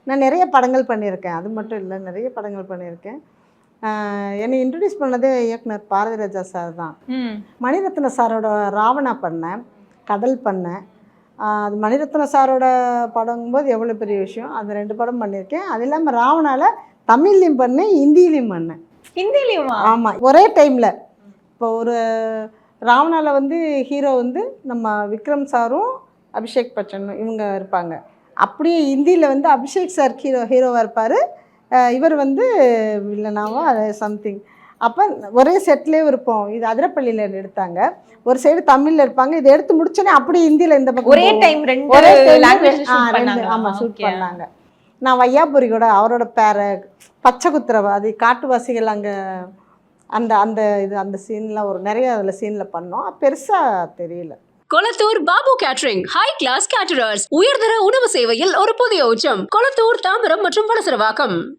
நான் நிறைய படங்கள் பண்ணியிருக்கேன். அது மட்டும் இல்லை, நிறைய படங்கள் பண்ணியிருக்கேன். என்னை இன்ட்ரடியூஸ் பண்ணதே இயக்குனர் பாரதி ராஜா சார் தான். மணிரத்ன சாரோட ராவணா பண்ணேன், கடல் பண்ணேன். அது மணிரத்ன சாரோட படங்கும்போது எவ்வளோ பெரிய விஷயம். அது 2 படம் பண்ணியிருக்கேன். அது இல்லாமல் ராவணாவில் தமிழ்லையும் பண்ணேன், ஹிந்திலையும் பண்ணேன். ஹிந்திலையுமா? ஆமாம், ஒரே டைமில். இப்போ ஒரு ராவணாவில் வந்து ஹீரோ வந்து நம்ம விக்ரம் சாரும் அபிஷேக் பச்சனும் இவங்க இருப்பாங்க. அப்படியே ஹிந்தியில் வந்து அபிஷேக் சார் ஹீரோவாக இருப்பார், இவர் வந்து வில்லனாவோ அது சம்திங். அப்போ ஒரே செட்லேயே இருப்போம். இது அதிரப்பள்ளியில் எடுத்தாங்க. ஒரு சைடு தமிழில் இருப்பாங்க, இதை எடுத்து முடிச்சோன்னே அப்படியே ஹிந்தியில் இந்த பக்கம் ஒரே டைம் ஆமாம் ஷூட் பண்ணாங்க. நான் வையாபுரி கூட அவரோட பேரை பச்சை குத்துறவா அது காட்டுவாசிகள் அங்கே அந்த அந்த இது அந்த சீன்லாம் ஒரு நிறைய அதில் சீனில் பண்ணோம். பெருசாக தெரியல. Kolathur Babu catering high class caterers உயர்தர உணவு சேவையில் ஒரு புதிய உச்சம். கொளத்தூர், தாம்பரம் மற்றும் வலசரவாக்கம்.